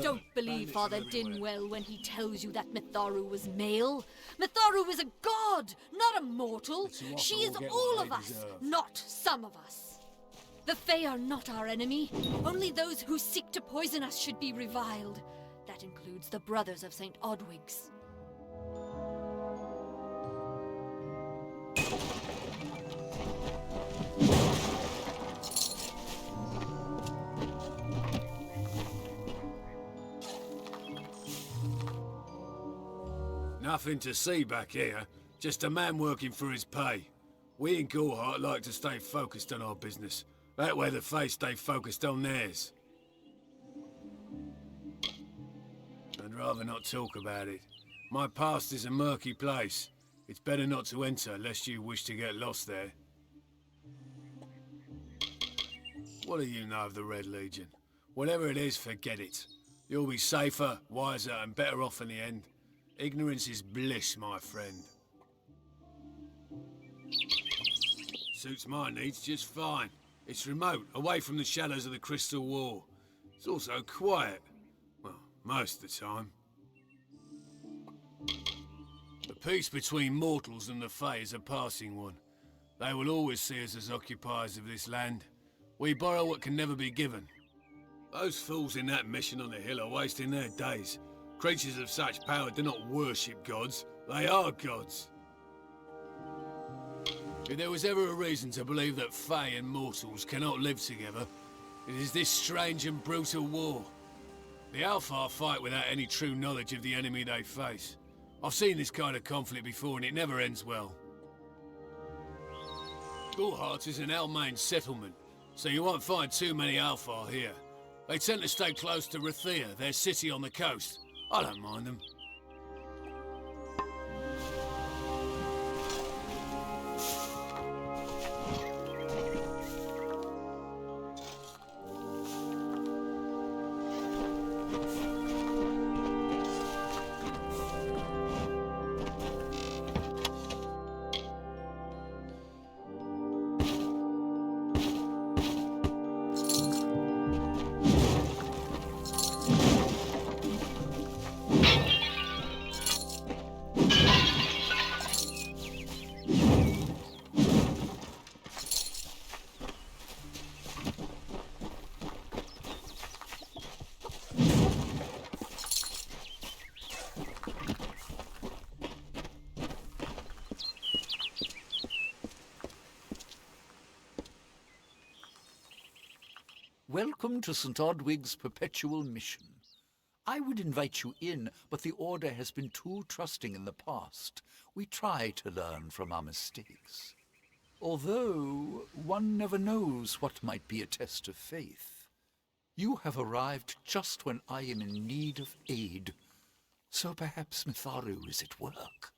Don't believe Father Dinwell when he tells you that Mitharu was male. Mitharu is a god, not a mortal. She is all of us, not some of us. The Fae are not our enemy. Only those who seek to poison us should be reviled. That includes the brothers of St. Odwig's. Nothing to see back here. Just a man working for his pay. We in Gorhart like to stay focused on our business. That way the Fae stay focused on theirs. I'd rather not talk about it. My past is a murky place. It's better not to enter lest you wish to get lost there. What do you know of the Red Legion? Whatever it is, forget it. You'll be safer, wiser, and better off in the end. Ignorance is bliss, my friend. Suits my needs just fine. It's remote, away from the shadows of the Crystal War. It's also quiet. Well, most of the time. The peace between mortals and the Fae is a passing one. They will always see us as occupiers of this land. We borrow what can never be given. Those fools in that mission on the hill are wasting their days. Creatures of such power do not worship gods, they are gods. If there was ever a reason to believe that Fae and mortals cannot live together, it is this strange and brutal war. The Alfar fight without any true knowledge of the enemy they face. I've seen this kind of conflict before and it never ends well. Gorhart is an Almain settlement, so you won't find too many Alfar here. They tend to stay close to Rathia, their city on the coast. I don't mind them. Welcome to St. Odwig's perpetual mission. I would invite you in, but the Order has been too trusting in the past. We try to learn from our mistakes. Although, one never knows what might be a test of faith. You have arrived just when I am in need of aid, so perhaps Mitharu is at work.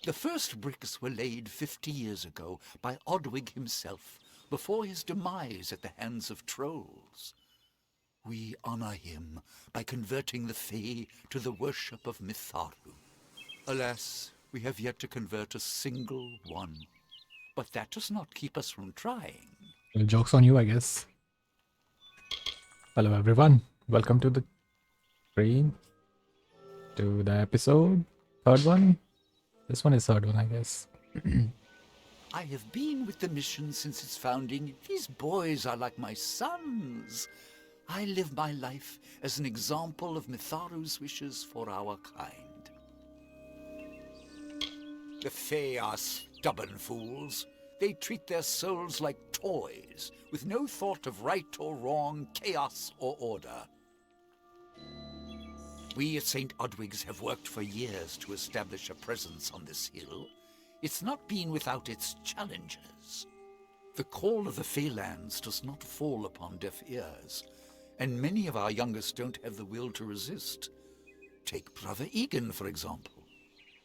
The first bricks were laid 50 years ago by Odwig himself, before his demise at the hands of trolls. We honor him by converting the Fae to the worship of Mitharu. Alas, we have yet to convert a single one. But that does not keep us from trying. Well, joke's on you, I guess. Hello everyone, welcome to the stream, to the episode, third one. This one is third one, I guess. I have been with the mission since its founding. These boys are like my sons. I live my life as an example of Mitharu's wishes for our kind. The Fae are stubborn fools. They treat their souls like toys, with no thought of right or wrong, chaos or order. We at St. Odwig's have worked for years to establish a presence on this hill. It's not been without its challenges. The call of the Feylands does not fall upon deaf ears, and many of our youngest don't have the will to resist. Take Brother Egan, for example.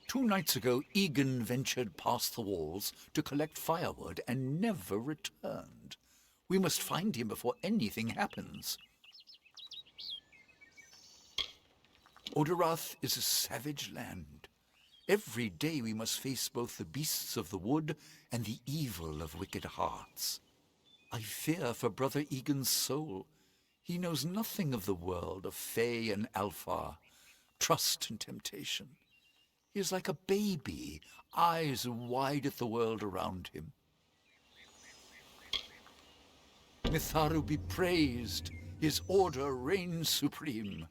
2 nights ago, Egan ventured past the walls to collect firewood and never returned. We must find him before anything happens. Oderath is a savage land. Every day we must face both the beasts of the wood and the evil of wicked hearts. I fear for Brother Egan's soul. He knows nothing of the world of Fae and Alpha, trust and temptation. He is like a baby, eyes wide at the world around him. Mitharu be praised. His order reigns supreme.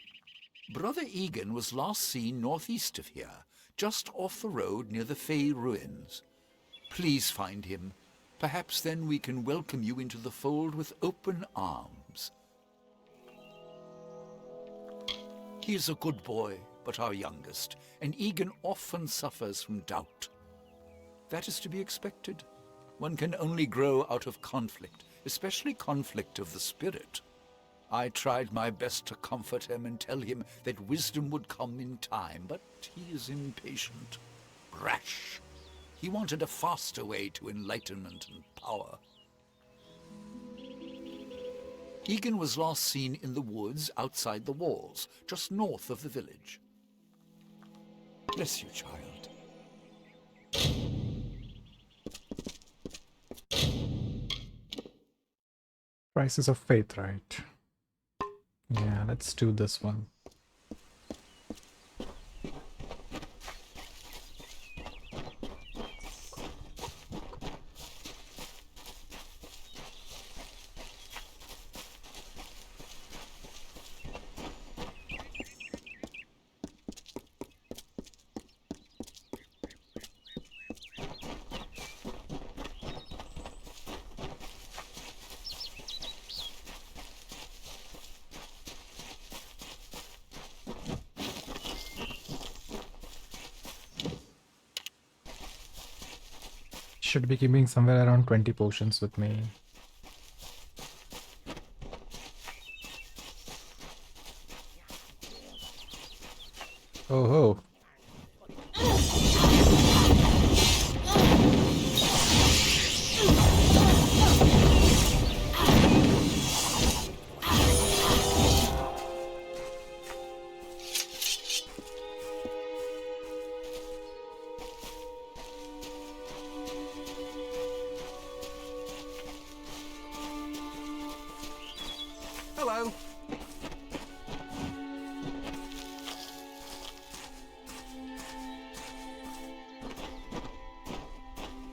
Brother Egan was last seen northeast of here, just off the road near the Fae ruins. Please find him. Perhaps then we can welcome you into the fold with open arms. He is a good boy, but our youngest, and Egan often suffers from doubt. That is to be expected. One can only grow out of conflict, especially conflict of the spirit. I tried my best to comfort him and tell him that wisdom would come in time, but he is impatient, rash. He wanted a faster way to enlightenment and power. Egan was last seen in the woods outside the walls, just north of the village. Bless you, child. Crisis of Faith, right? Yeah, let's do this one. Should be keeping somewhere around 20 potions with me. Oh ho. Hello.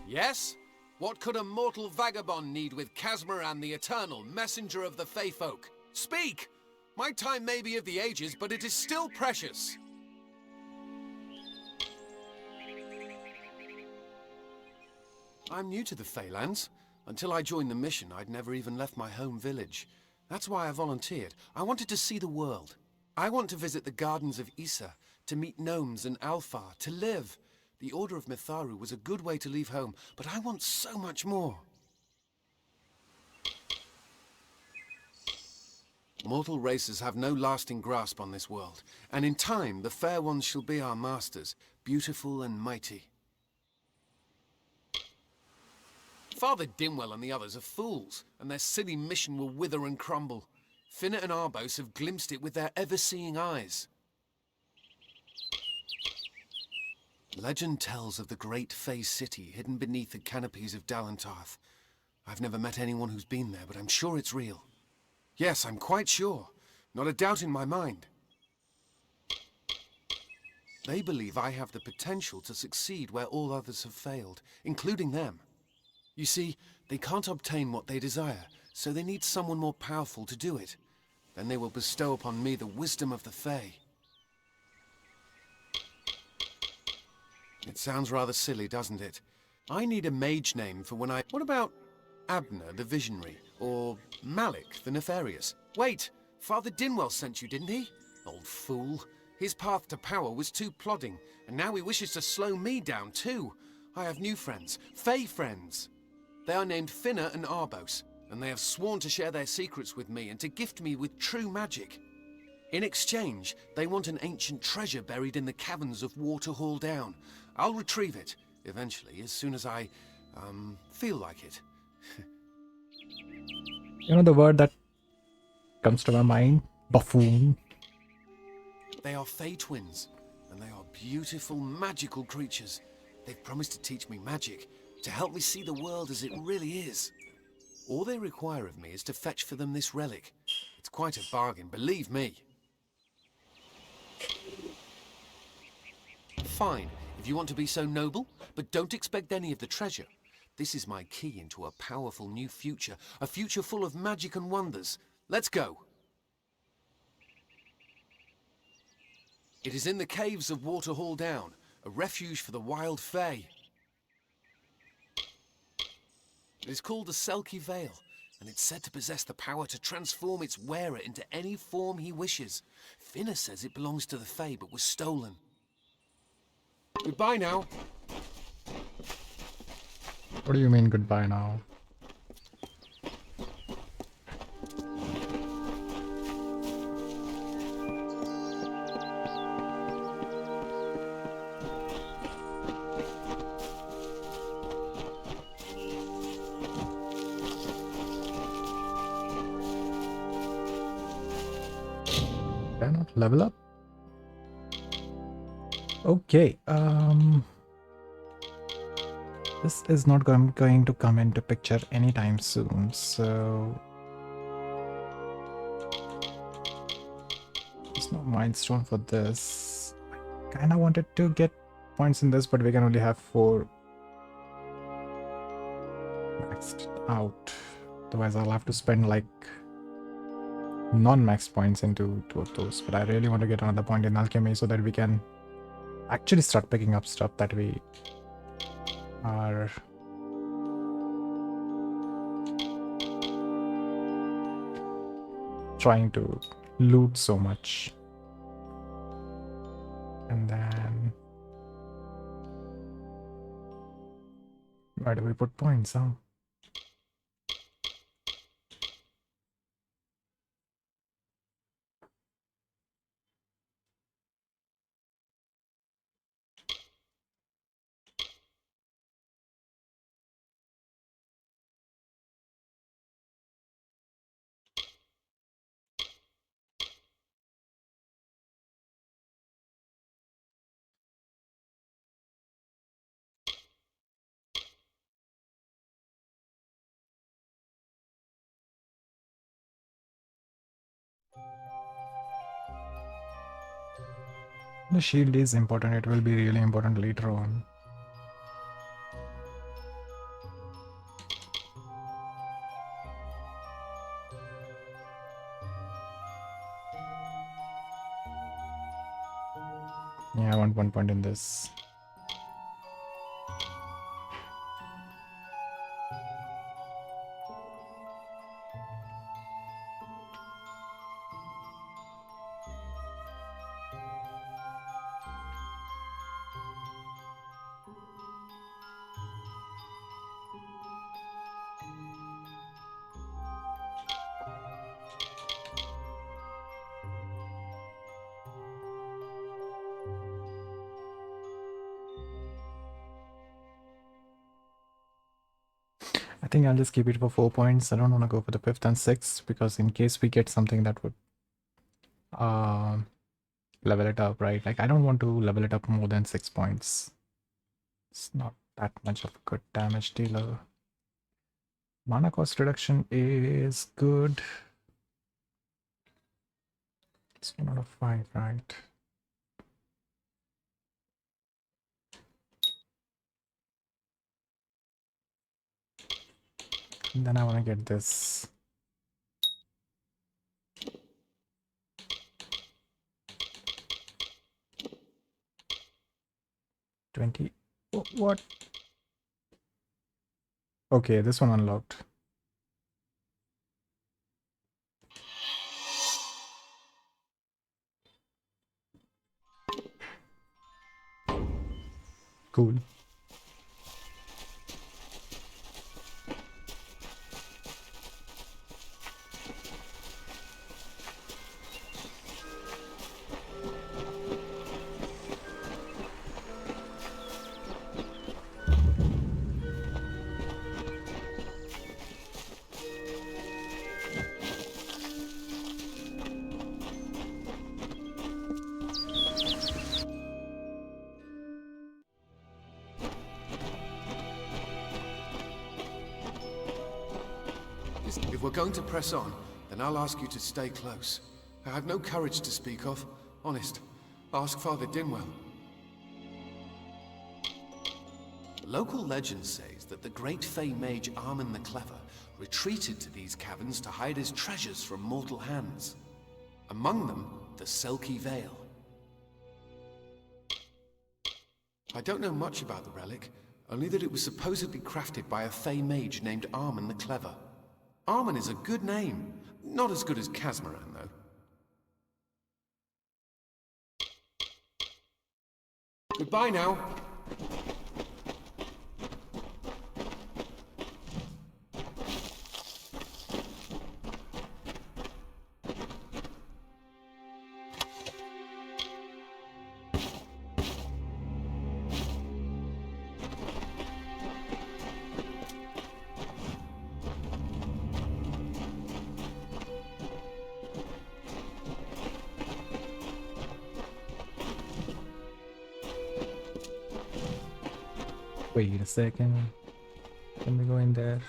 Yes? What could a mortal vagabond need with Casmaran the Eternal, messenger of the Fae folk? Speak! My time may be of the ages, but it is still precious. I'm new to the Faelands. Until I joined the mission, I'd never even left my home village. That's why I volunteered. I wanted to see the world. I want to visit the gardens of Issa, to meet gnomes and Alfar, to live. The Order of Mitharu was a good way to leave home, but I want so much more. Mortal races have no lasting grasp on this world, and in time the fair ones shall be our masters, beautiful and mighty. Father Dimwell and the others are fools, and their silly mission will wither and crumble. Finna and Arbos have glimpsed it with their ever-seeing eyes. Legend tells of the great Fae city hidden beneath the canopies of Dalantarth. I've never met anyone who's been there, but I'm sure it's real. Yes, I'm quite sure. Not a doubt in my mind. They believe I have the potential to succeed where all others have failed, including them. You see, they can't obtain what they desire, so they need someone more powerful to do it. Then they will bestow upon me the wisdom of the Fae. It sounds rather silly, doesn't it? I need a mage name for when I... What about Abner the Visionary? Or Malik the Nefarious? Wait! Father Dinwell sent you, didn't he? Old fool. His path to power was too plodding, and now he wishes to slow me down too. I have new friends. Fae friends. They are named Finna and Arbos, and they have sworn to share their secrets with me and to gift me with true magic. In exchange, they want an ancient treasure buried in the caverns of Waterhall Down. I'll retrieve it, eventually, as soon as I, feel like it. You know the word that comes to my mind? Buffoon. They are Fae twins, and they are beautiful, magical creatures. They've promised to teach me magic, to help me see the world as it really is. All they require of me is to fetch for them this relic. It's quite a bargain, believe me. Fine, if you want to be so noble, but don't expect any of the treasure. This is my key into a powerful new future, a future full of magic and wonders. Let's go. It is in the caves of Waterhall Down, a refuge for the wild fae. It is called the Selkie Vale, and it's said to possess the power to transform its wearer into any form he wishes. Finna says it belongs to the fae, but was stolen. Goodbye now. What do you mean goodbye now? Did I not level up? Okay, this is not going to come into picture anytime soon, so there's no milestone for this. I kinda wanted to get points in this, but we can only have 4 maxed out. Otherwise I'll have to spend like non-maxed points into 2 of those, but I really want to get another point in alchemy so that we can actually start picking up stuff that we are trying to loot so much. And then where do we put points, huh? The shield is important, it will be really important later on. Yeah, I want 1 point in this. I think I'll just keep it for 4 points. I don't want to go for the 5th and 6th because in case we get something that would level it up, right? Like I don't want to level it up more than 6 points. It's not that much of a good damage dealer. Mana cost reduction is good. It's 1 out of 5, right? And then I want to get this. $20. Oh, what? Okay, this one unlocked. Cool. If we're going to press on, then I'll ask you to stay close. I have no courage to speak of. Honest. Ask Father Dinwell. Local legend says that the great Fey mage Armin the Clever retreated to these caverns to hide his treasures from mortal hands. Among them, the Selkie Veil. I don't know much about the relic, only that it was supposedly crafted by a Fey mage named Armin the Clever. Armin is a good name. Not as good as Casmaran, though. Goodbye now. Wait a second. Let me go in there.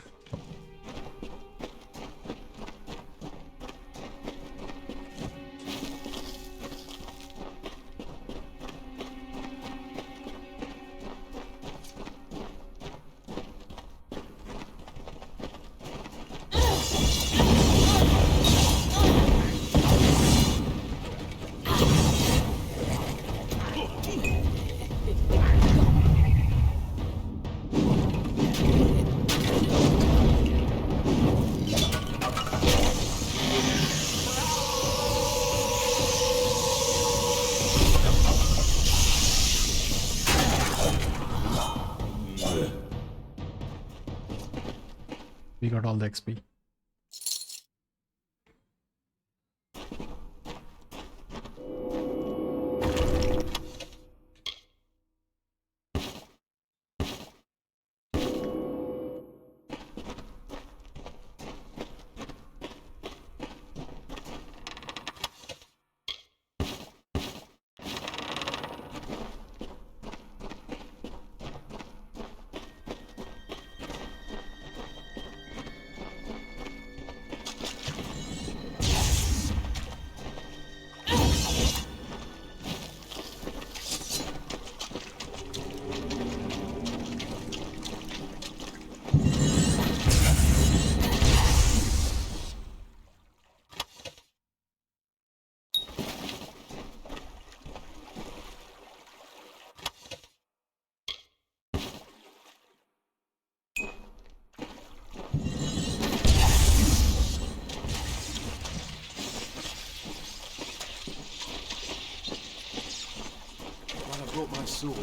We got all the XP. Brought my sword.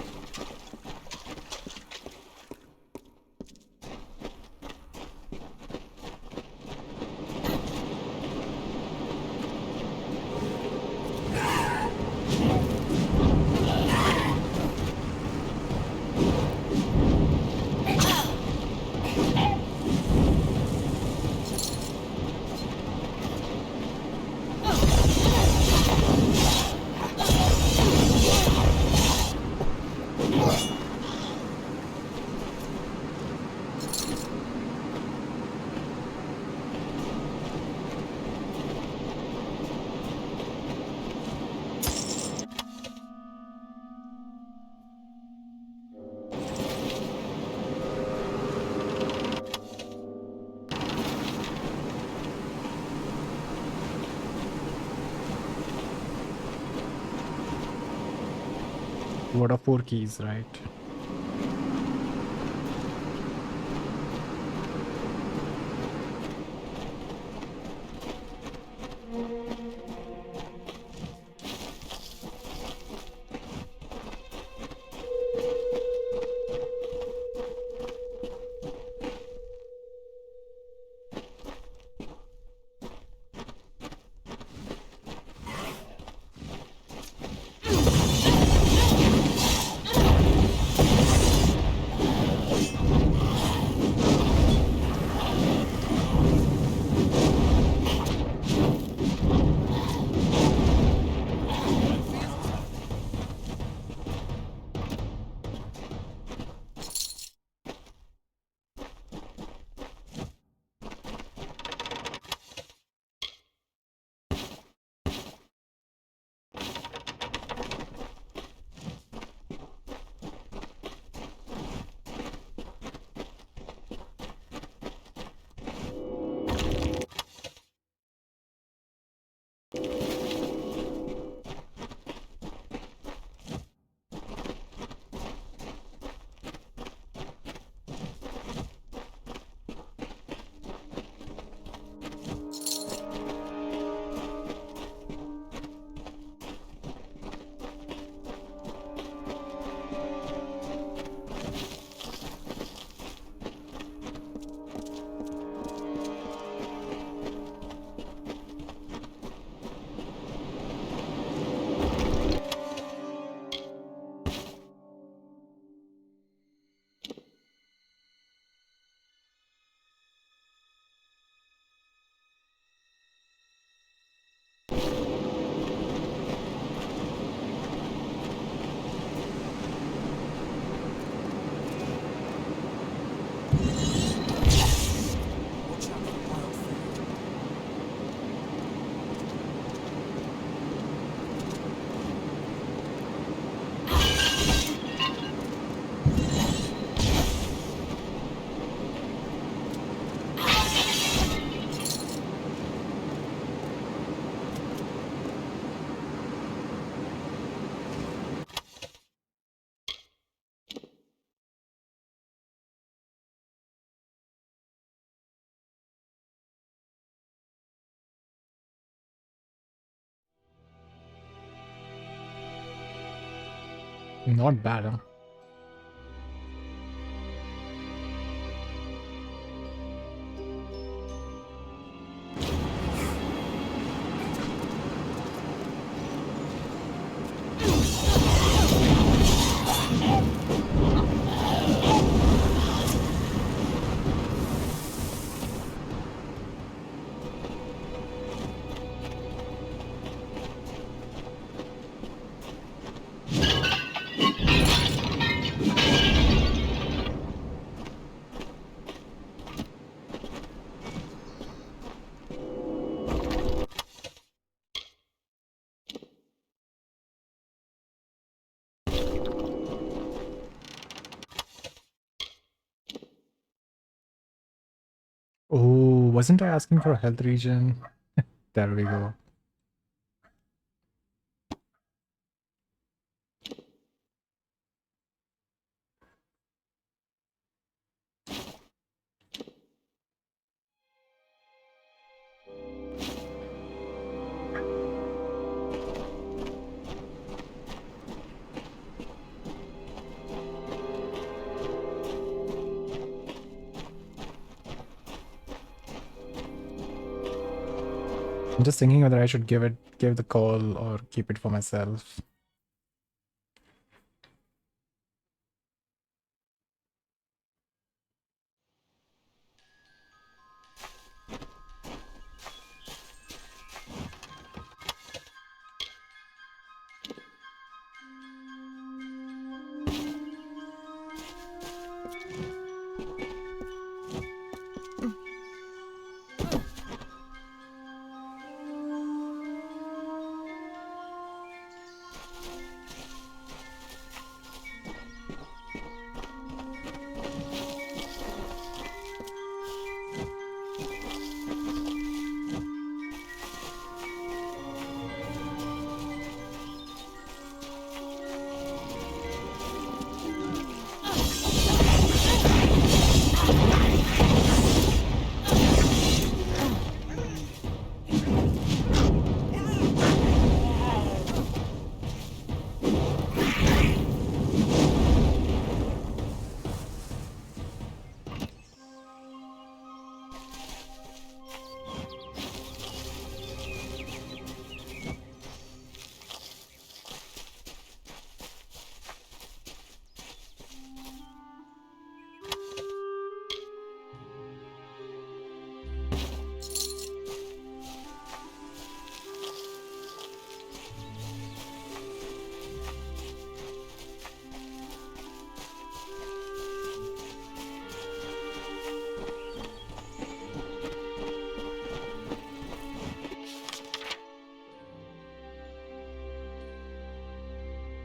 What are 4 keys, right? Not bad, huh? Oh, wasn't I asking for a health regen? There we go. I'm just thinking whether I should give the call or keep it for myself.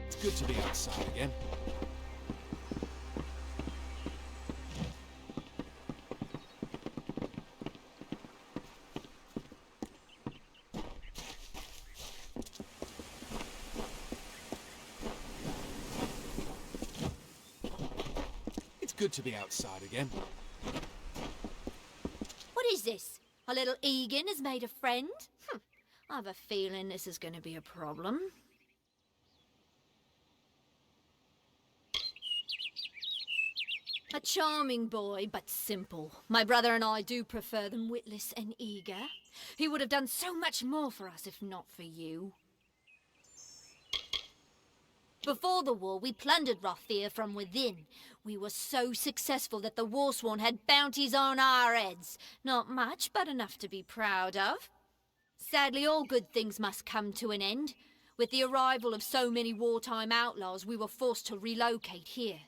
It's good to be outside again. It's good to be outside again. What is this? Our little Egan has made a friend? I have a feeling this is going to be a problem. A charming boy, but simple. My brother and I do prefer them witless and eager. He would have done so much more for us if not for you. Before the war, we plundered Rothier from within. We were so successful that the Warsworn had bounties on our heads. Not much, but enough to be proud of. Sadly, all good things must come to an end. With the arrival of so many wartime outlaws, we were forced to relocate here.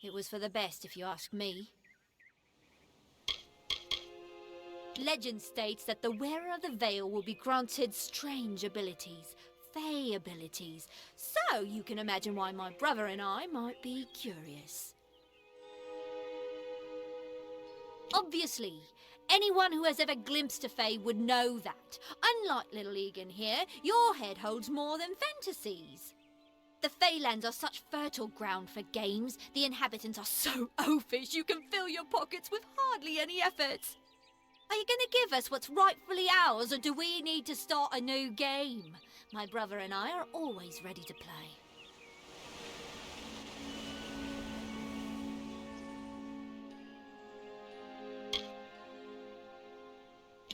It was for the best, if you ask me. Legend states that the wearer of the veil will be granted strange abilities, fey abilities. So you can imagine why my brother and I might be curious. Obviously, anyone who has ever glimpsed a fey would know that. Unlike little Egan here, your head holds more than fantasies. The Feylands are such fertile ground for games. The inhabitants are so oafish you can fill your pockets with hardly any effort. Are you going to give us what's rightfully ours, or do we need to start a new game? My brother and I are always ready to play.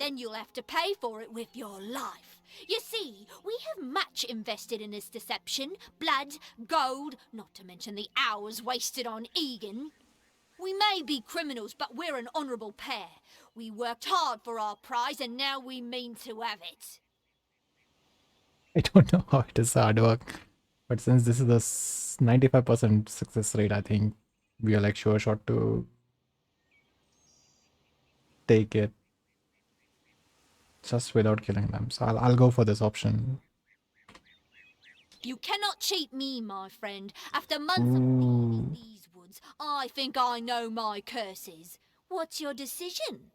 then you'll have to pay for it with your life. You see, we have much invested in this deception. Blood, gold, not to mention the hours wasted on Egan. We may be criminals, but we're an honourable pair. We worked hard for our prize, and now we mean to have it. I don't know how it is hard work, but since this is the 95% success rate, I think we are like sure shot to take it just without killing them. So I'll go for this option. You cannot cheat me, my friend. After months of being in these woods, I think I know my curses. What's your decision?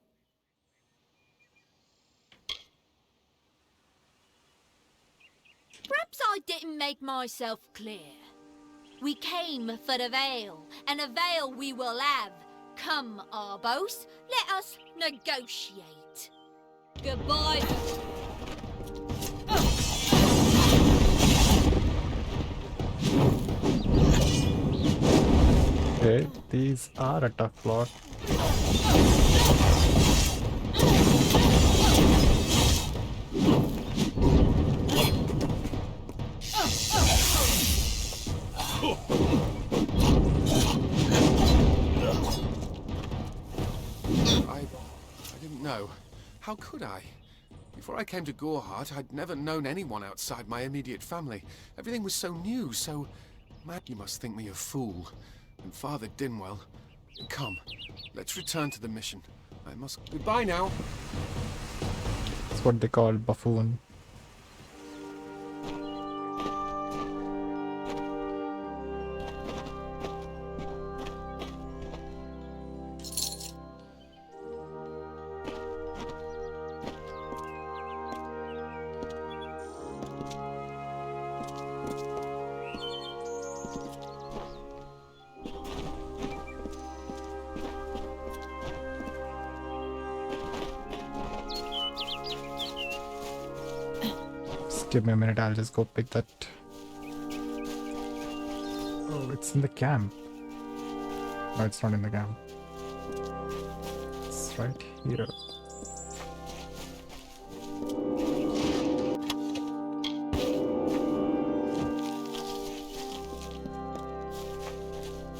Perhaps I didn't make myself clear. We came for the veil, and a veil we will have. Come, Arbos, let us negotiate. Goodbye. Okay, these are a tough lot. I didn't know. How could I? Before I came to Goreheart, I'd never known anyone outside my immediate family. Everything was so new, so... Mad, you must think me a fool. And Father Dinwell... Come, let's return to the mission. I must... Goodbye now! That's what they call buffoon. Give me a minute, I'll just go pick that. Oh, it's in the camp. No, it's not in the camp. It's right here.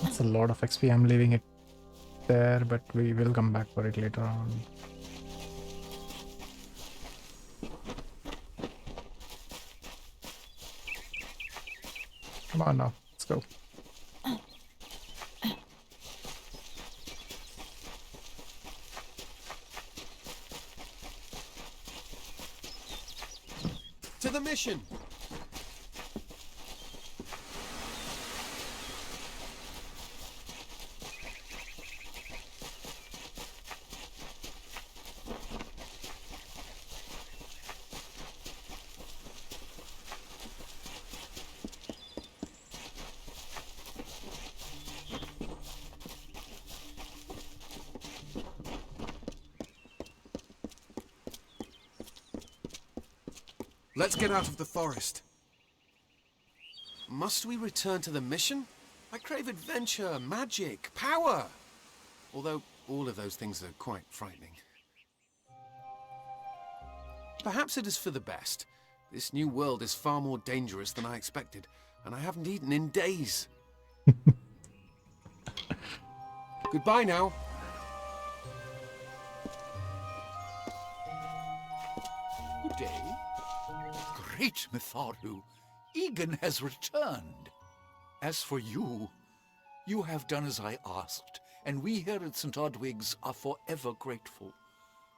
That's a lot of XP. I'm leaving it there, but we will come back for it later on. Come on now, let's go. To the mission! Let's get out of the forest. Must we return to the mission? I crave adventure, magic, power. Although all of those things are quite frightening. Perhaps it is for the best. This new world is far more dangerous than I expected, and I haven't eaten in days. Goodbye now. Good day. Great Mitharu, Egan has returned. As for you, you have done as I asked, and we here at St. Odwig's are forever grateful.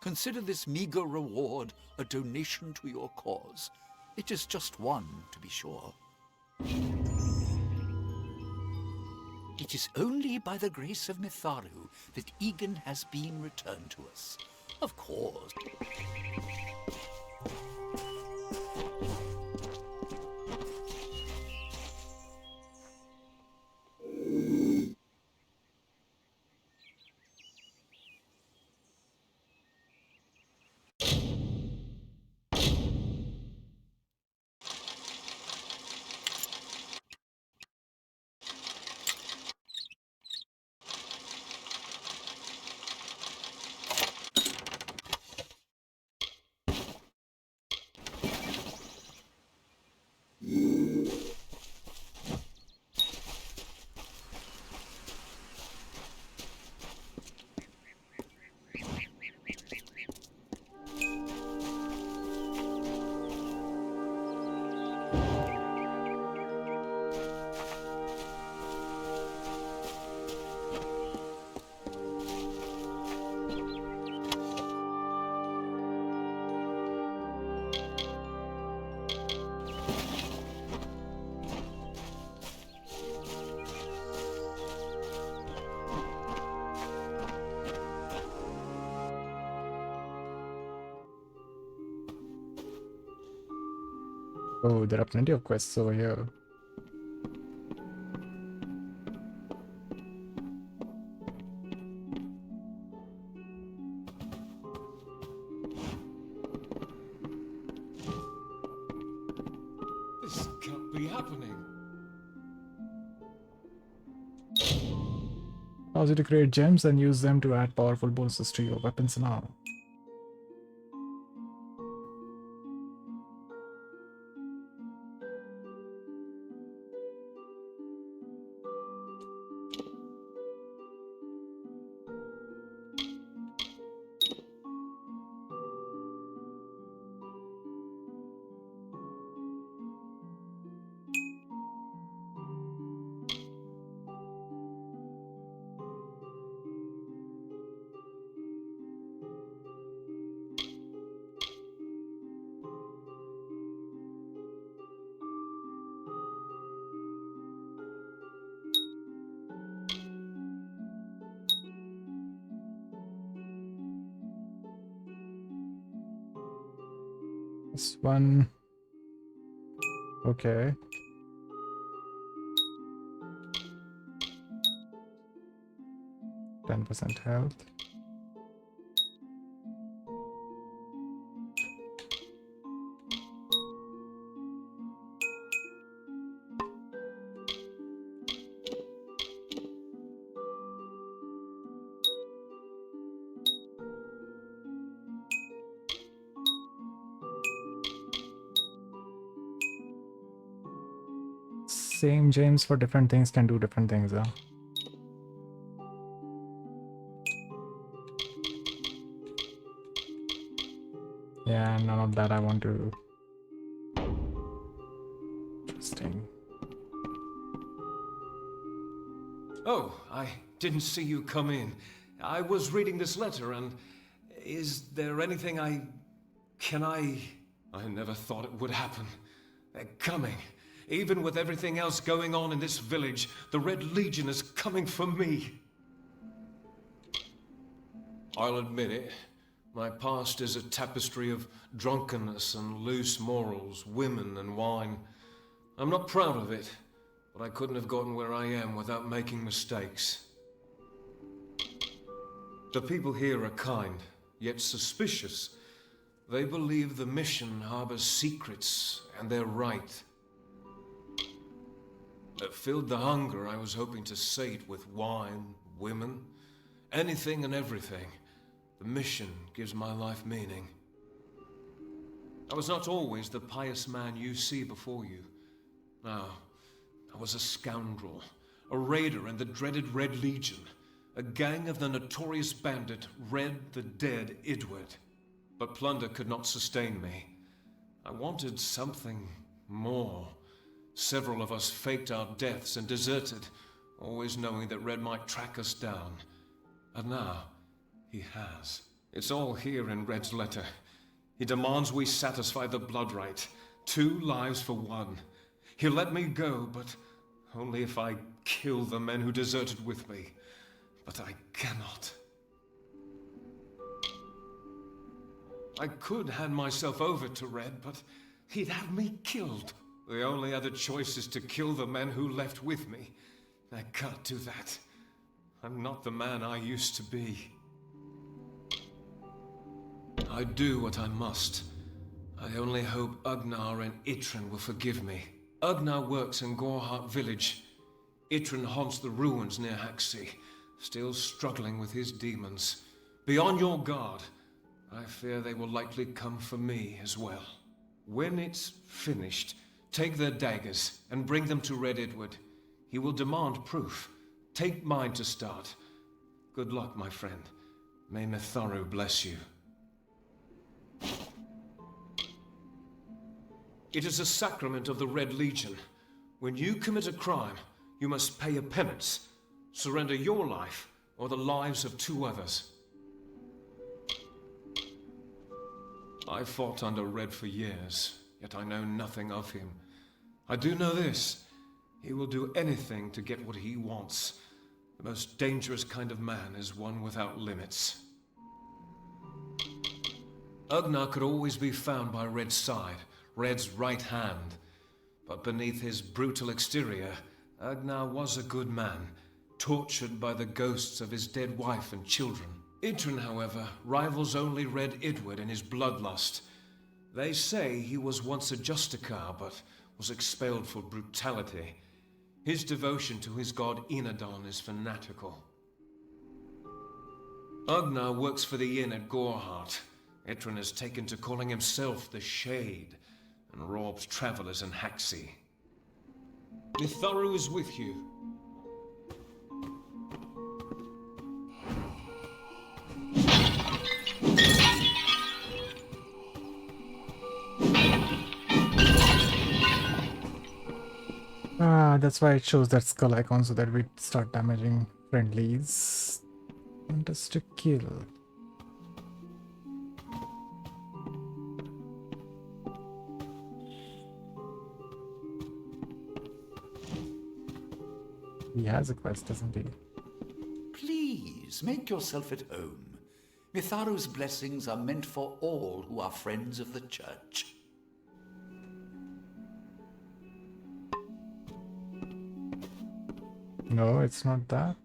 Consider this meager reward a donation to your cause. It is just one, to be sure. It is only by the grace of Mitharu that Egan has been returned to us. Of course. Oh, there are plenty of quests over here. This can't be happening. Allows you to create gems and use them to add powerful bonuses to your weapons and armor. This one. Okay. %10 health. Same gems for different things can do different things, huh? Yeah, none of that I want to. Interesting. Oh, I didn't see you come in. I was reading this letter and... Is there anything I never thought it would happen. They're coming. Even with everything else going on in this village, the Red Legion is coming for me. I'll admit it. My past is a tapestry of drunkenness and loose morals, women and wine. I'm not proud of it, but I couldn't have gotten where I am without making mistakes. The people here are kind, yet suspicious. They believe the mission harbors secrets, and they're right. It filled the hunger I was hoping to sate with wine, women, anything and everything. The mission gives my life meaning. I was not always the pious man you see before you. No, I was a scoundrel, a raider in the dreaded Red Legion, a gang of the notorious bandit Red the Dead Idward. But plunder could not sustain me. I wanted something more. Several of us faked our deaths and deserted, always knowing that Red might track us down. And now, he has. It's all here in Red's letter. He demands we satisfy the blood rite. 2 lives for 1. He'll let me go, but only if I kill the men who deserted with me. But I cannot. I could hand myself over to Red, but he'd have me killed. The only other choice is to kill the men who left with me. I can't do that. I'm not the man I used to be. I do what I must. I only hope Ugnar and Itrin will forgive me. Ugnar works in Gorhart village. Itrin haunts the ruins near Haxi, still struggling with his demons. Be on your guard. I fear they will likely come for me as well. When it's finished, take their daggers and bring them to Red Edward. He will demand proof. Take mine to start. Good luck, my friend. May Mitharu bless you. It is a sacrament of the Red Legion. When you commit a crime, you must pay a penance. Surrender your life or the lives of 2 others. I fought under Red for years, yet I know nothing of him. I do know this. He will do anything to get what he wants. The most dangerous kind of man is one without limits. Ugnar could always be found by Red's side, Red's right hand. But beneath his brutal exterior, Agnar was a good man, tortured by the ghosts of his dead wife and children. Idrun, however, rivals only Red Idward in his bloodlust. They say he was once a Justicar, but was expelled for brutality. His devotion to his god Enadon is fanatical. Agnar works for the inn at Gorehart. Idrun has taken to calling himself the Shade, and robs travelers in Haxi. Mitharu is with you. That's why it shows that skull icon so that we start damaging friendlies. Want us to kill. He has a quest, doesn't he? Please, make yourself at home. Mitharu's blessings are meant for all who are friends of the church. No, it's not that.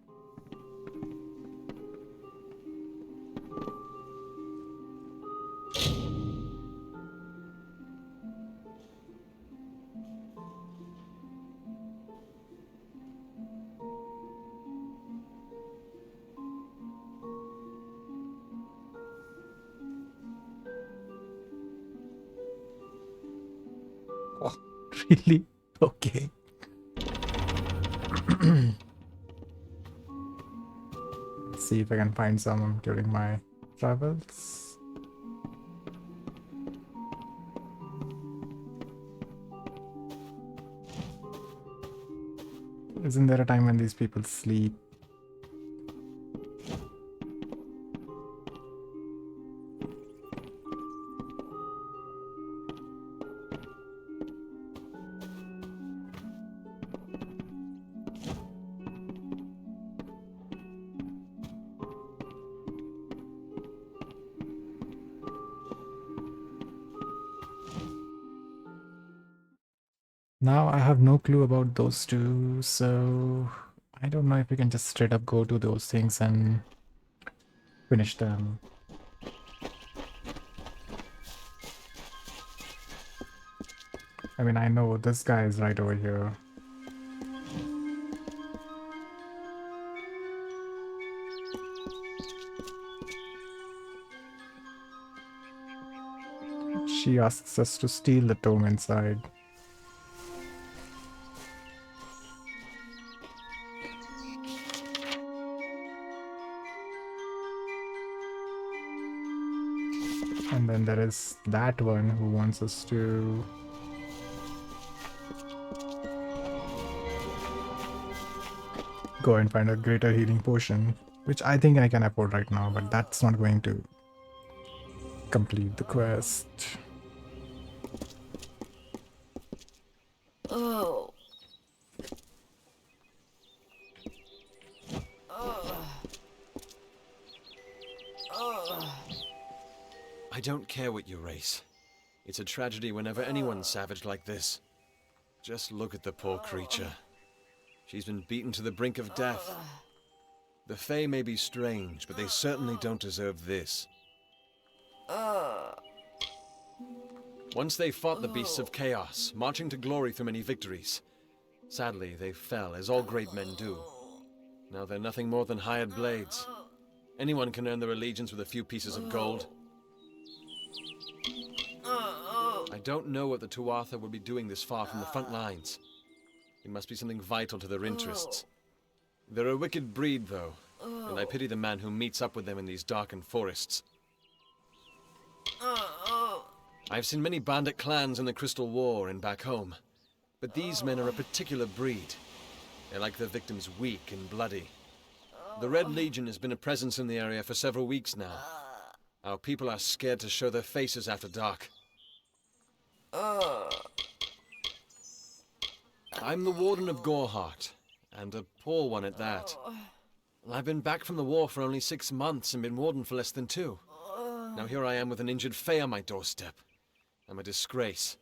Oh, really? Okay. See if I can find some during my travels. Isn't there a time when these people sleep? Now I have no clue about those two, so I don't know if we can just straight up go to those things and finish them. I mean, I know this guy is right over here. She asks us to steal the tome inside. And then there is that one who wants us to go and find a greater healing potion, which I think I can afford right now, but that's not going to complete the quest. Oh. I don't care what you race. It's a tragedy whenever anyone's savage like this. Just look at the poor creature. She's been beaten to the brink of death. The Fae may be strange, but they certainly don't deserve this. Once they fought the beasts of chaos, marching to glory through many victories. Sadly, they fell, as all great men do. Now they're nothing more than hired blades. Anyone can earn their allegiance with a few pieces of gold. I don't know what the Tuatha would be doing this far from the front lines. It must be something vital to their interests. They're a wicked breed, though, and I pity the man who meets up with them in these darkened forests. I've seen many bandit clans in the Crystal War and back home, but these men are a particular breed. They're like their victims, weak and bloody. The Red Legion has been a presence in the area for several weeks now. Our people are scared to show their faces after dark. I'm the Warden of Gorehart, and a poor one at that. I've been back from the war for only 6 months and been Warden for less than 2. Now here I am with an injured Fae on my doorstep. I'm a disgrace.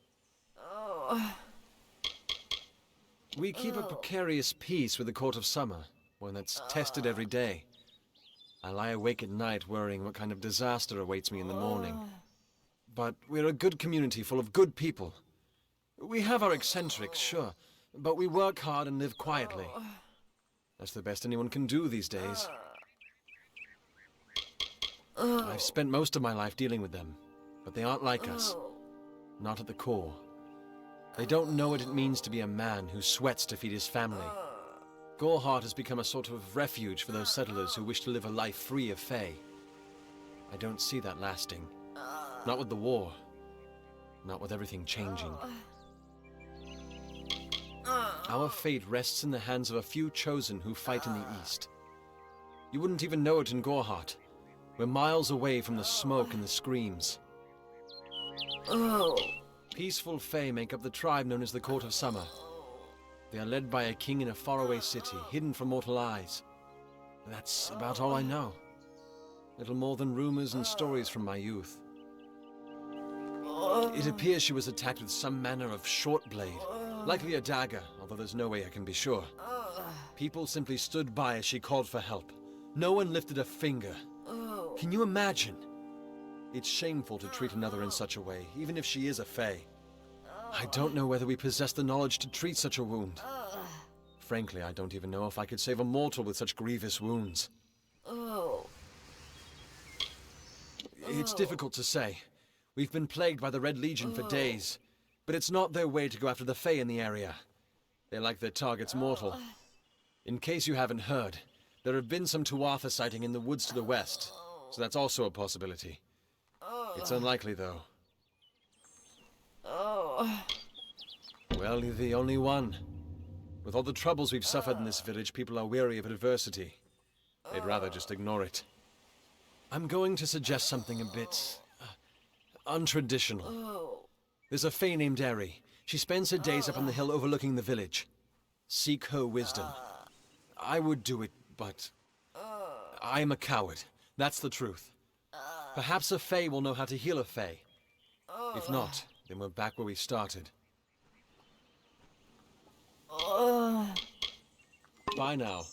We keep a precarious peace with the Court of Summer, one that's tested every day. I lie awake at night worrying what kind of disaster awaits me in the morning. But we're a good community full of good people. We have our eccentrics, sure, but we work hard and live quietly. That's the best anyone can do these days. I've spent most of my life dealing with them, but they aren't like us. Not at the core. They don't know what it means to be a man who sweats to feed his family. Goreheart has become a sort of refuge for those settlers who wish to live a life free of Fae. I don't see that lasting. Not with the war. Not with everything changing. Our fate rests in the hands of a few chosen who fight in the east. You wouldn't even know it in Goreheart. We're miles away from the smoke and the screams. Peaceful Fae make up the tribe known as the Court of Summer. They are led by a king in a faraway city, hidden from mortal eyes. That's about all I know. Little more than rumors and stories from my youth. It appears she was attacked with some manner of short blade, likely a dagger, although there's no way I can be sure. People simply stood by as she called for help. No one lifted a finger. Can you imagine? It's shameful to treat another in such a way, even if she is a Fae. I don't know whether we possess the knowledge to treat such a wound. Frankly, I don't even know if I could save a mortal with such grievous wounds. It's difficult to say. We've been plagued by the Red Legion for days, but it's not their way to go after the Fae in the area. They like their targets mortal. In case you haven't heard, there have been some Tuatha sighting in the woods to the west, so that's also a possibility. It's unlikely, though. Well, you're the only one. With all the troubles we've suffered in this village, people are weary of adversity. They'd rather just ignore it. I'm going to suggest something a bit untraditional. There's a Fae named Eri. She spends her days up on the hill overlooking the village. Seek her wisdom. I would do it, but I'm a coward. That's the truth. Perhaps a Fae will know how to heal a Fae. If not, then we're back where we started. Bye now.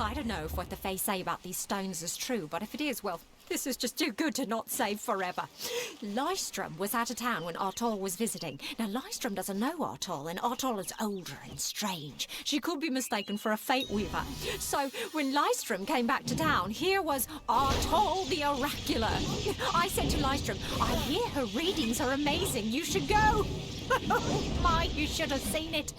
I don't know if what the Fae say about these stones is true, but if it is, well, this is just too good to not save forever. Lystrum was out of town when Artol was visiting. Now, Lystrum doesn't know Artol, and Artol is older and strange. She could be mistaken for a Fate Weaver. So, when Lystrum came back to town, here was Artol the Oracular. I said to Lystrum, I hear her readings are amazing. You should go. Oh my, you should have seen it.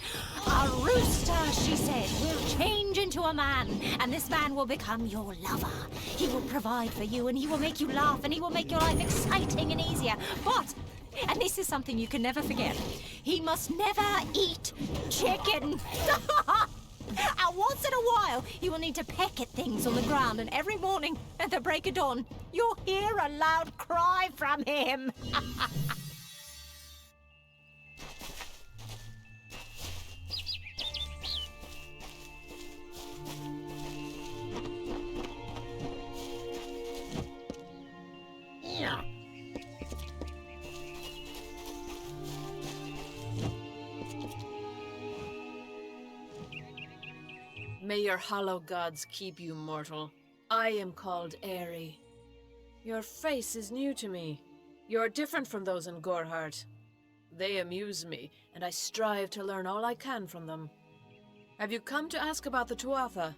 A rooster, she said, will change into a man, and this man will become your lover. He will provide for you, and he will make you laugh, and he will make your life exciting and easier. But, and this is something you can never forget, he must never eat chicken. And once in a while, you will need to peck at things on the ground, and every morning at the break of dawn, you'll hear a loud cry from him. May your hollow gods keep you, mortal. I am called Aerie. Your face is new to me. You're different from those in Gorhart. They amuse me, and I strive to learn all I can from them. Have you come to ask about the Tuatha?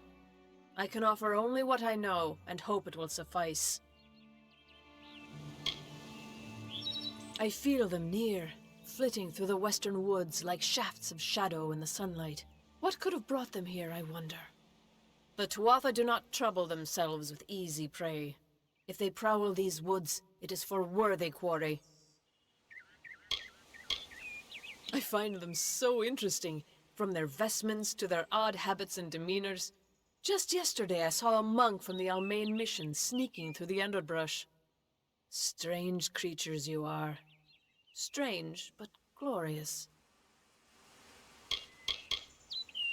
I can offer only what I know, and hope it will suffice. I feel them near, flitting through the western woods like shafts of shadow in the sunlight. What could have brought them here, I wonder? The Tuatha do not trouble themselves with easy prey. If they prowl these woods, it is for worthy quarry. I find them so interesting, from their vestments to their odd habits and demeanors. Just yesterday I saw a monk from the Almain mission sneaking through the underbrush. Strange creatures you are. Strange, but glorious.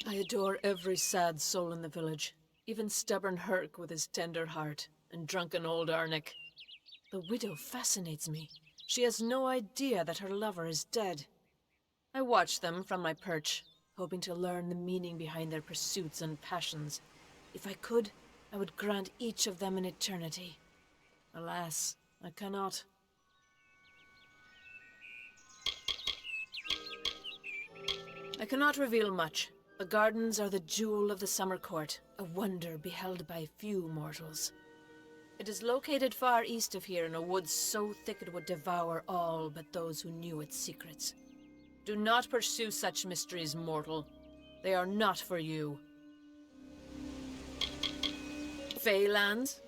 I adore every sad soul in the village, even stubborn Herc with his tender heart, and drunken old Arnick. The widow fascinates me. She has no idea that her lover is dead. I watch them from my perch, hoping to learn the meaning behind their pursuits and passions. If I could, I would grant each of them an eternity. Alas, I cannot. I cannot reveal much. The gardens are the jewel of the summer court, a wonder beheld by few mortals. It is located far east of here in a wood so thick it would devour all but those who knew its secrets. Do not pursue such mysteries, mortal. They are not for you. Feylands?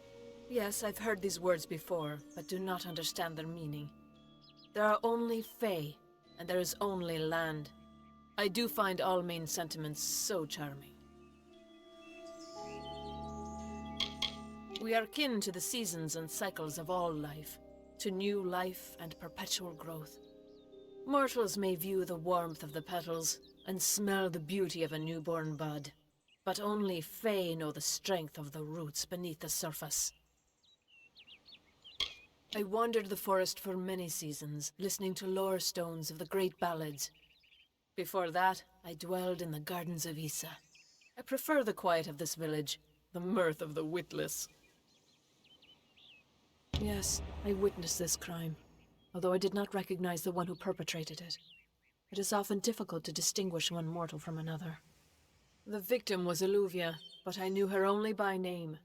Yes, I've heard these words before, but do not understand their meaning. There are only Fey, and there is only land. I do find Almain sentiments so charming. We are kin to the seasons and cycles of all life, to new life and perpetual growth. Mortals may view the warmth of the petals and smell the beauty of a newborn bud, but only Fey know the strength of the roots beneath the surface. I wandered the forest for many seasons, listening to lore stones of the great ballads. Before that, I dwelled in the gardens of Issa. I prefer the quiet of this village, the mirth of the witless. Yes, I witnessed this crime, although I did not recognize the one who perpetrated it. It is often difficult to distinguish one mortal from another. The victim was Illuvia, but I knew her only by name.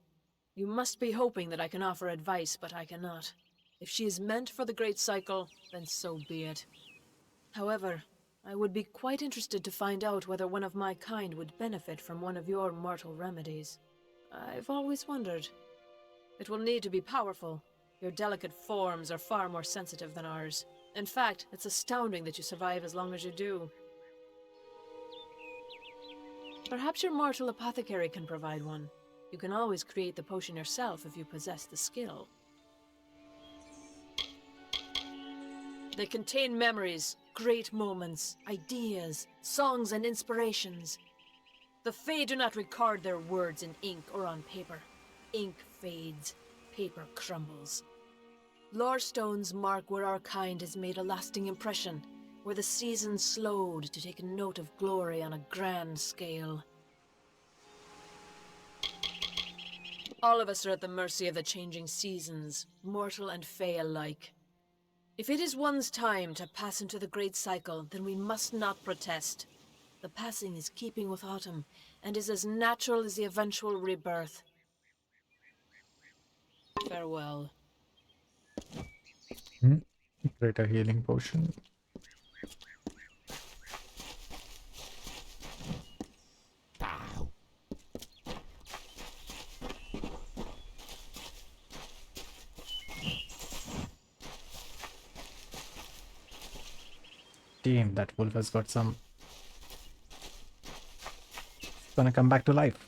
You must be hoping that I can offer advice, but I cannot. If she is meant for the Great Cycle, then so be it. However, I would be quite interested to find out whether one of my kind would benefit from one of your mortal remedies. I've always wondered. It will need to be powerful. Your delicate forms are far more sensitive than ours. In fact, it's astounding that you survive as long as you do. Perhaps your mortal apothecary can provide one. You can always create the potion yourself if you possess the skill. They contain memories, great moments, ideas, songs and inspirations. The Fae do not record their words in ink or on paper. Ink fades, paper crumbles. Lore stones mark where our kind has made a lasting impression, where the seasons slowed to take note of glory on a grand scale. All of us are at the mercy of the changing seasons, mortal and Fae alike. If it is one's time to pass into the Great Cycle, then we must not protest. The passing is keeping with autumn, and is as natural as the eventual rebirth. Farewell. Greater healing potion. Damn, that wolf has got some gonna come back to life.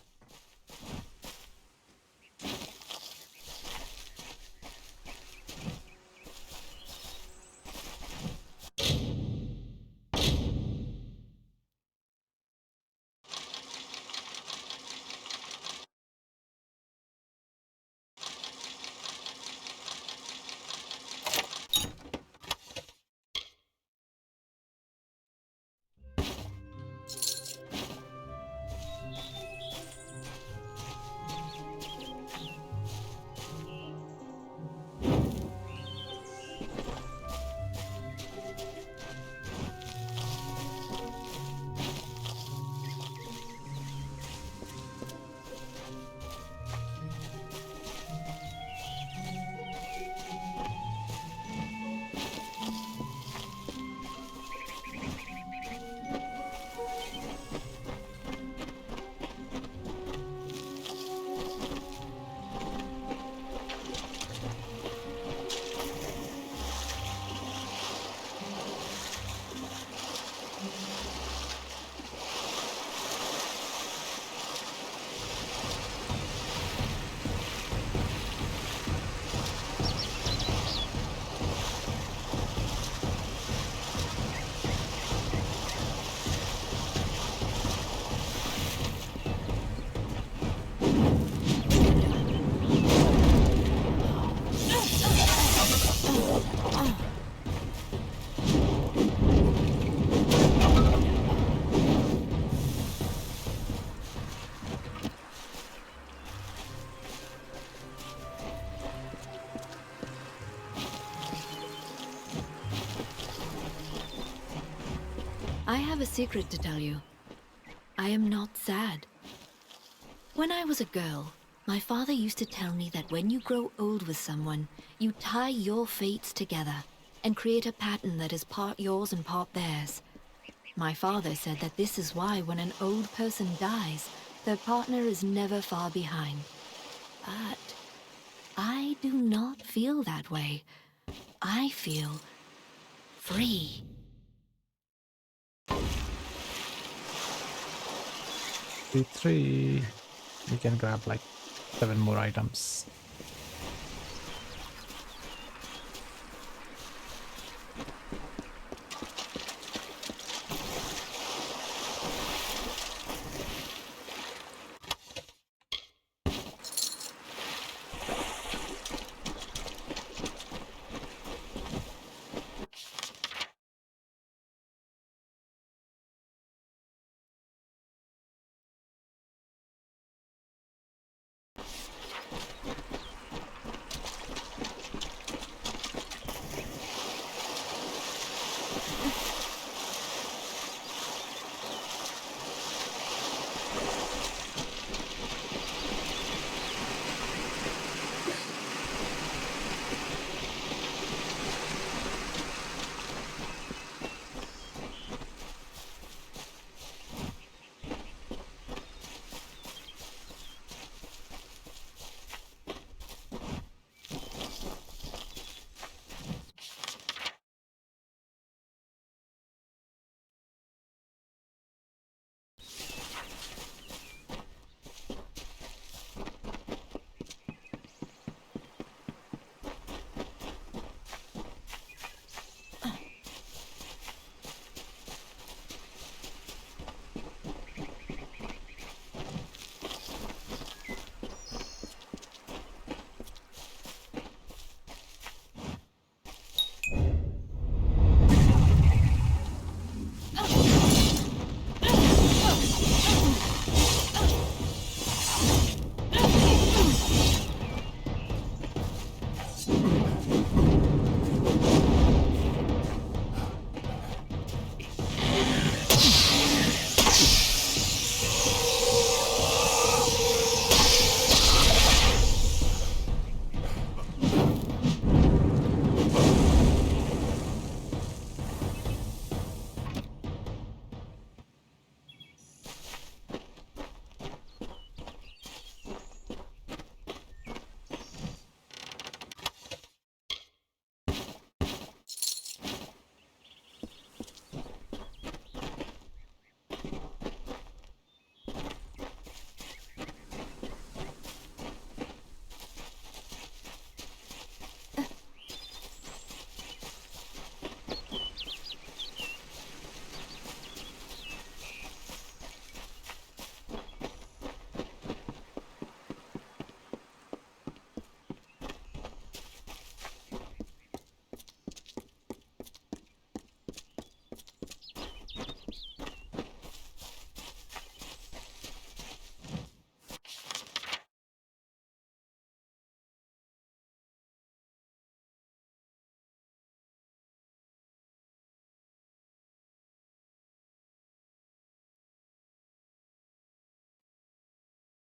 I have a secret to tell you. I am not sad. When I was a girl, my father used to tell me that when you grow old with someone, you tie your fates together and create a pattern that is part yours and part theirs. My father said that this is why when an old person dies, their partner is never far behind. But I do not feel that way. I feel free. P3. We can grab like 7 more items.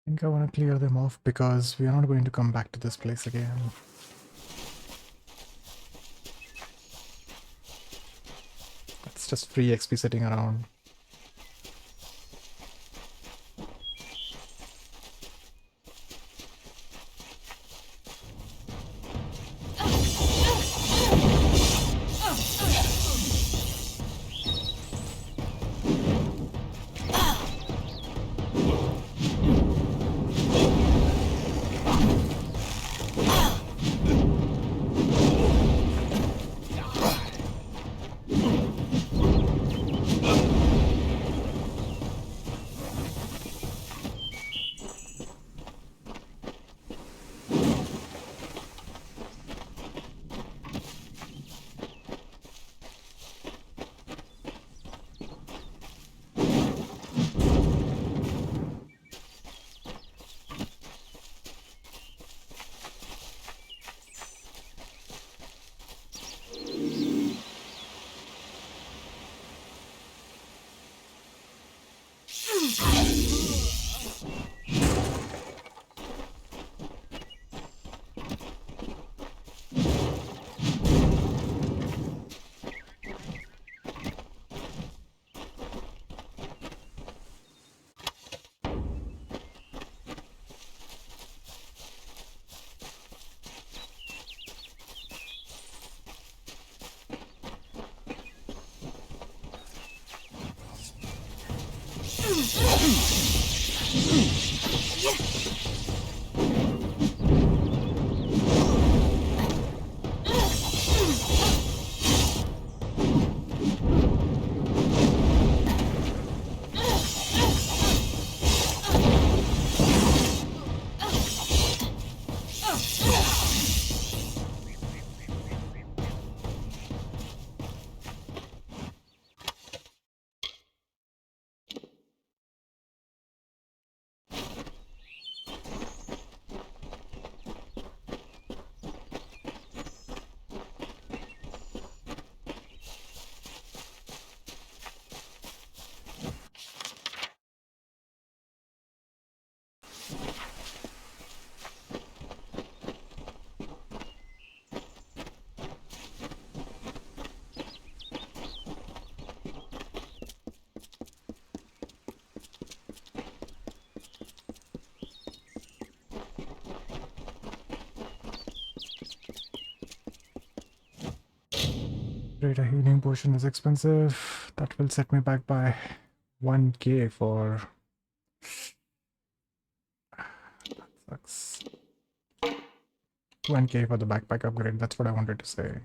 think I want to clear them off because we are not going to come back to this place again. It's just free XP sitting around. Great, a healing potion is expensive. That will set me back by 1k for... That sucks. 1k for the backpack upgrade, that's what I wanted to say.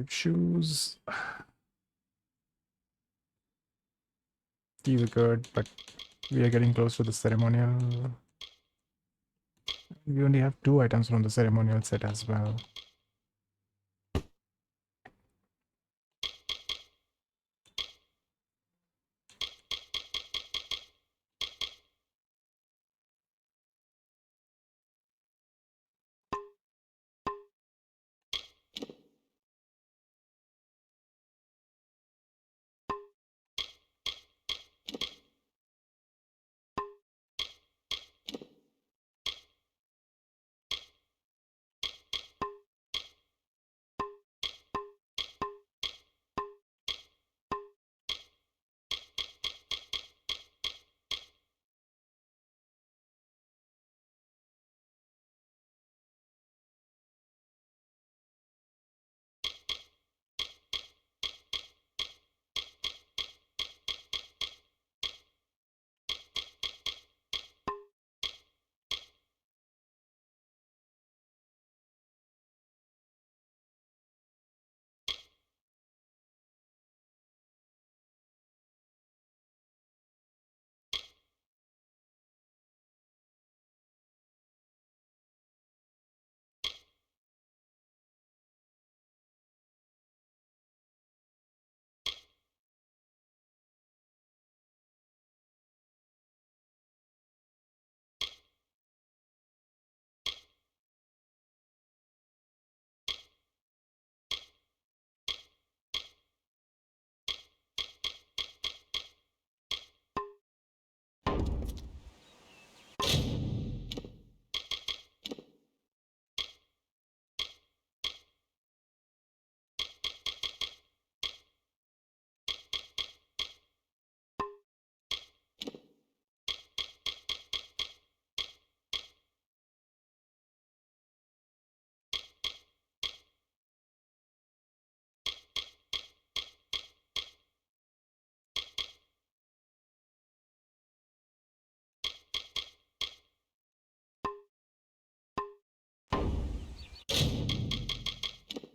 Shoes. These are good, but we are getting close to the ceremonial. We only have 2 items from the ceremonial set as well.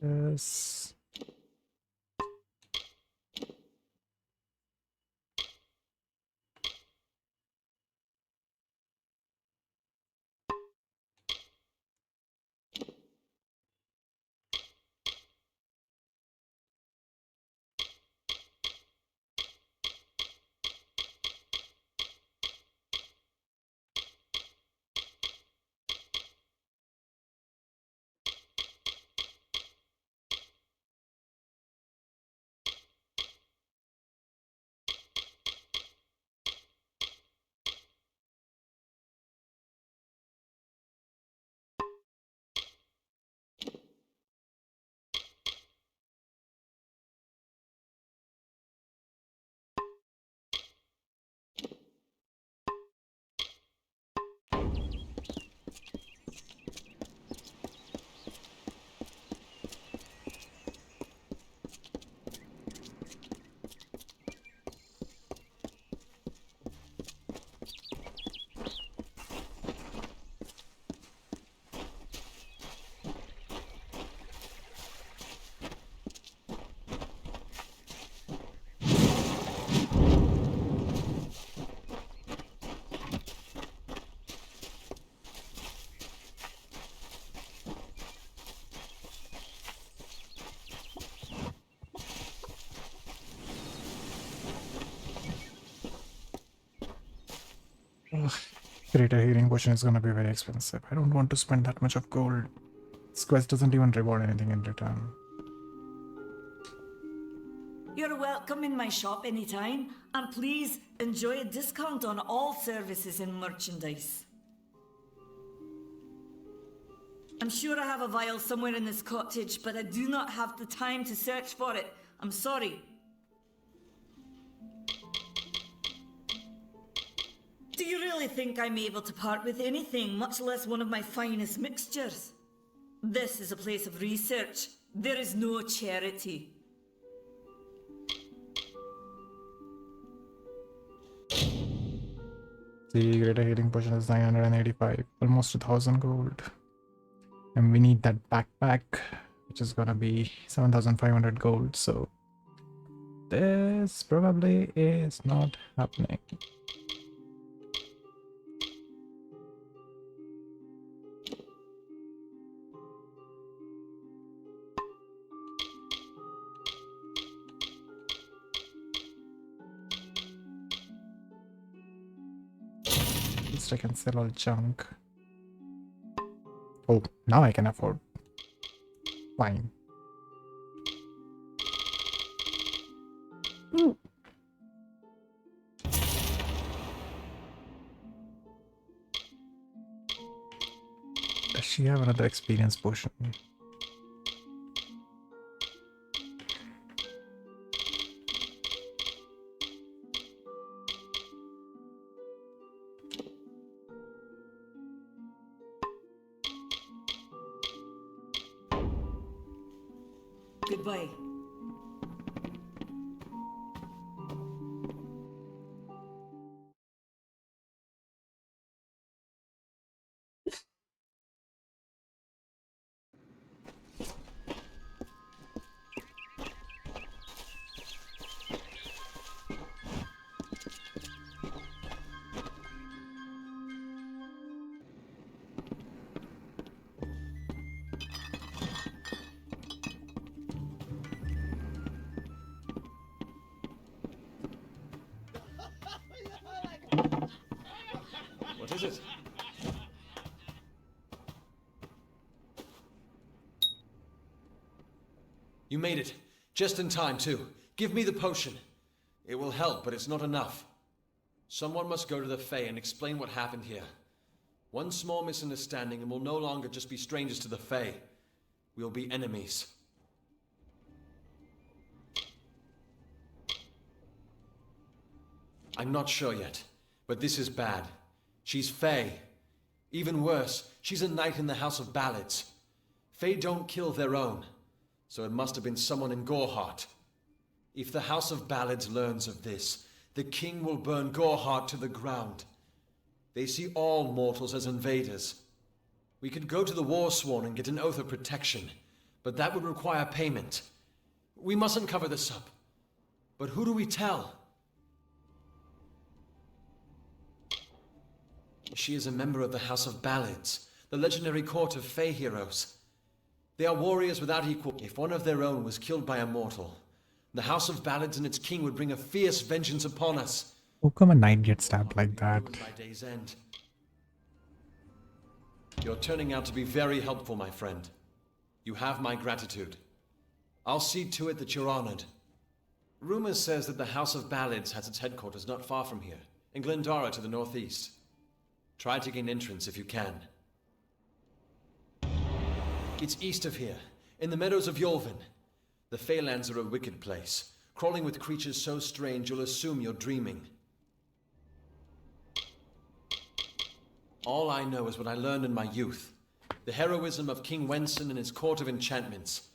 Yes. Ugh, greater healing potion is gonna be very expensive. I don't want to spend that much of gold. This quest doesn't even reward anything in return. You're welcome in my shop anytime, and please enjoy a discount on all services and merchandise. I'm sure I have a vial somewhere in this cottage, but I do not have the time to search for it. I'm sorry. Do you really think I'm able to part with anything, much less one of my finest mixtures? This is a place of research. There is no charity. The greater healing potion is 985, almost 1000 gold. And we need that backpack, which is gonna be 7500 gold, so this probably is not happening. At least I can sell all junk. Oh, now I can afford. Fine. Ooh. Does she have another experience potion? Goodbye. What is it? You made it. Just in time, too. Give me the potion. It will help, but it's not enough. Someone must go to the Fae and explain what happened here. One small misunderstanding and we'll no longer just be strangers to the Fae. We'll be enemies. I'm not sure yet, but this is bad. She's Fae. Even worse, she's a knight in the House of Ballads. Fae don't kill their own, so it must have been someone in Goreheart. If the House of Ballads learns of this, the king will burn Goreheart to the ground. They see all mortals as invaders. We could go to the Warsworn and get an oath of protection, but that would require payment. We mustn't cover this up. But who do we tell? She is a member of the House of Ballads, the legendary court of Fey heroes. They are warriors without equal. If one of their own was killed by a mortal, the House of Ballads and its king would bring a fierce vengeance upon us. How come a knight gets stabbed like that? By day's end. You're turning out to be very helpful, my friend. You have my gratitude. I'll see to it that you're honored. Rumor says that the House of Ballads has its headquarters not far from here, in Glendara to the northeast. Try to gain entrance if you can. It's east of here, in the meadows of Yolvin. The Feylands are a wicked place, crawling with creatures so strange you'll assume you're dreaming. All I know is what I learned in my youth. The heroism of King Wenson and his court of enchantments.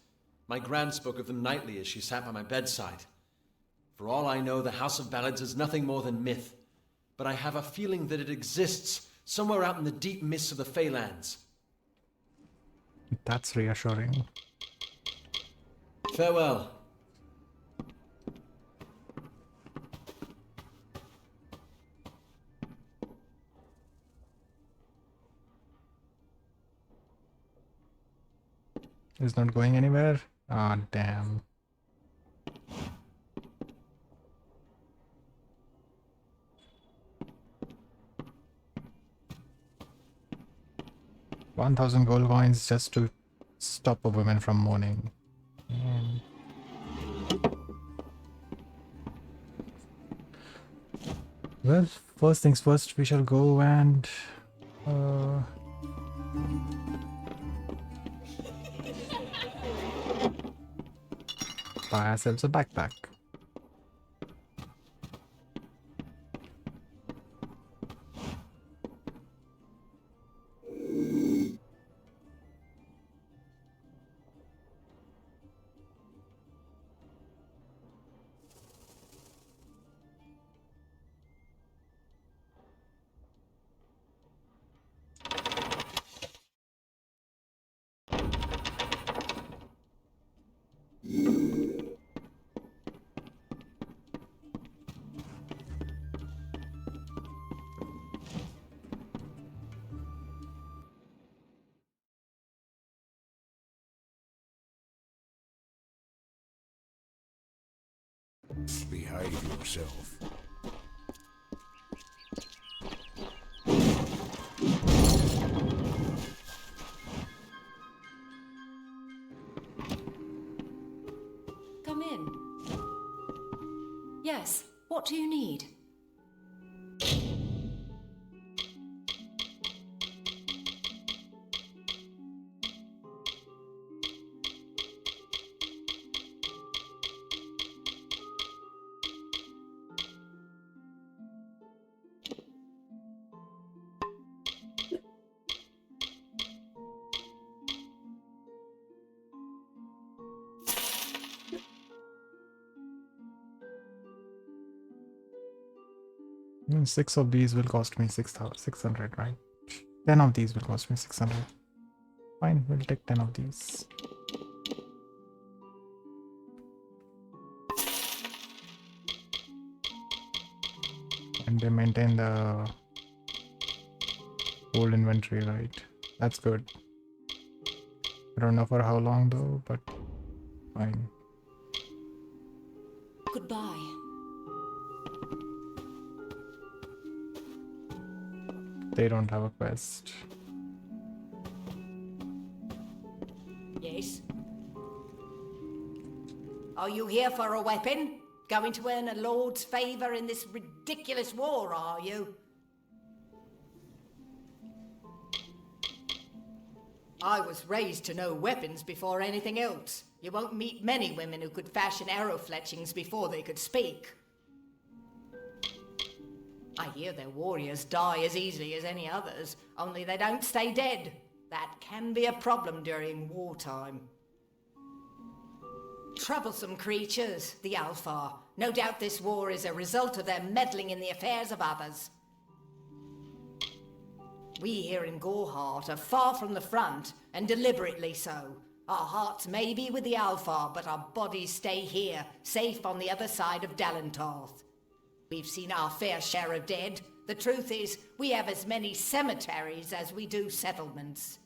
My gran spoke of them nightly as she sat by my bedside. For all I know, the House of Ballads is nothing more than myth. But I have a feeling that it exists somewhere out in the deep mists of the Feylands. That's reassuring. Farewell. It's not going anywhere. Ah, damn. $1,000 gold coins just to stop a woman from mourning. Man. Well, first things first, we shall go and buy ourselves a backpack. Behave yourself. Come in. Yes, what do you need? Six of these will cost me 600, right? 10 of these will cost me 600. Fine, we'll take 10 of these. And they maintain the old inventory, right? That's good. I don't know for how long though, but fine. Goodbye. They don't have a quest. Yes? Are you here for a weapon? Going to earn a lord's favour in this ridiculous war, are you? I was raised to know weapons before anything else. You won't meet many women who could fashion arrow fletchings before they could speak. I hear their warriors die as easily as any others, only they don't stay dead. That can be a problem during wartime. Troublesome creatures, the Alpha. No doubt this war is a result of their meddling in the affairs of others. We here in Gorehart are far from the front, and deliberately so. Our hearts may be with the Alpha, but our bodies stay here, safe on the other side of Dalentarth. We've seen our fair share of dead. The truth is, we have as many cemeteries as we do settlements.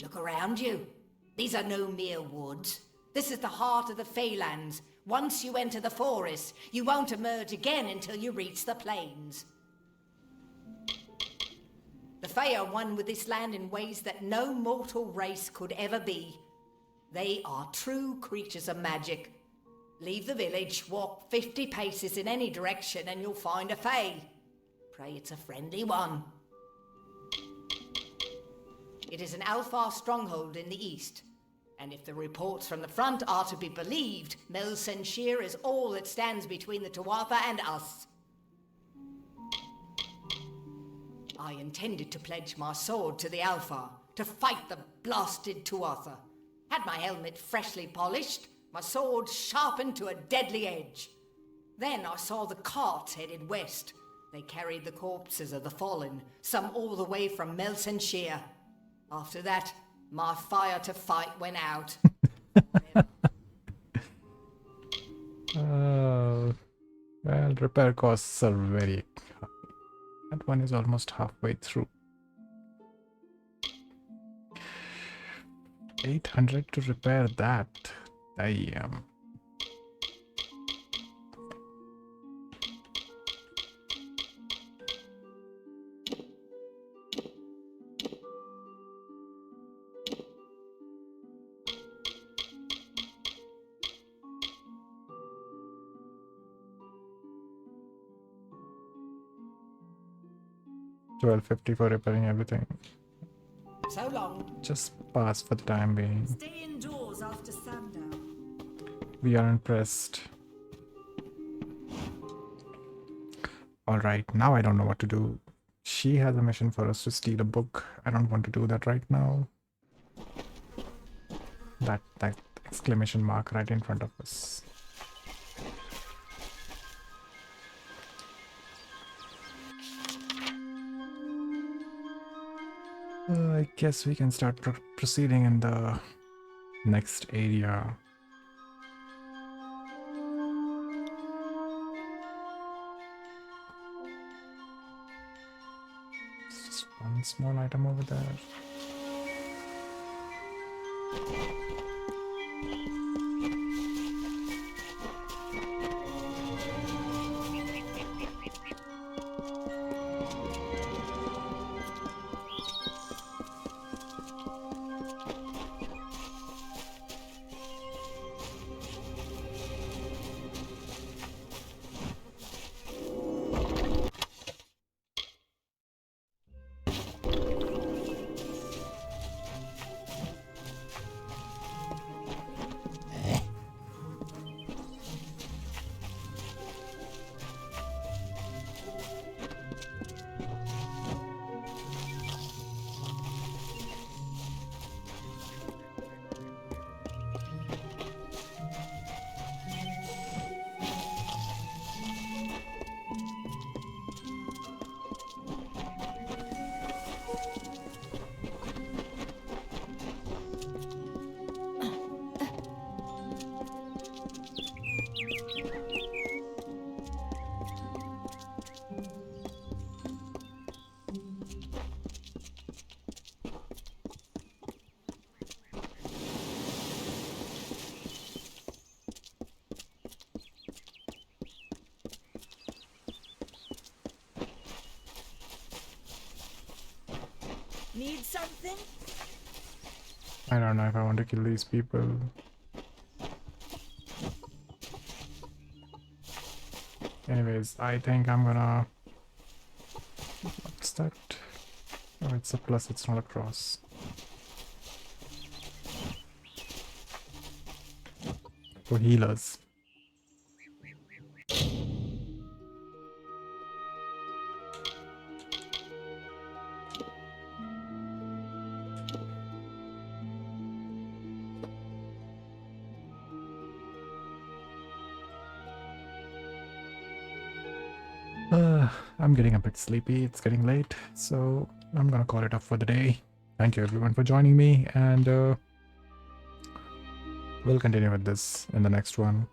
Look around you. These are no mere woods. This is the heart of the Feylands. Once you enter the forest, you won't emerge again until you reach the plains. The Fey are one with this land in ways that no mortal race could ever be. They are true creatures of magic. Leave the village, walk 50 paces in any direction, and you'll find a Fey. Pray it's a friendly one. It is an Alfar stronghold in the east, and if the reports from the front are to be believed, Melsenshir is all that stands between the Tuatha and us. I intended to pledge my sword to the Alfar, to fight the blasted Tuatha. Had my helmet freshly polished, my sword sharpened to a deadly edge. Then I saw the carts headed west. They carried the corpses of the fallen, some all the way from Melsenshir. After that, my fire to fight went out. Well, repair costs are very high. That one is almost halfway through. 800 to repair that. Damn. $12.50 for repairing everything. So long. Just pass for the time being. Stay indoors after sundown. We are impressed. Alright, now I don't know what to do. She has a mission for us to steal a book. I don't want to do that right now. That exclamation mark right in front of us. I guess we can start proceeding in the next area. Just one small item over there. Need something? I don't know if I want to kill these people. Anyways, I think I'm gonna... What's that? Oh, it's a plus, it's not a cross. For healers. I'm getting a bit sleepy, it's getting late, so I'm gonna call it off for the day. Thank you everyone for joining me, and we'll continue with this in the next one.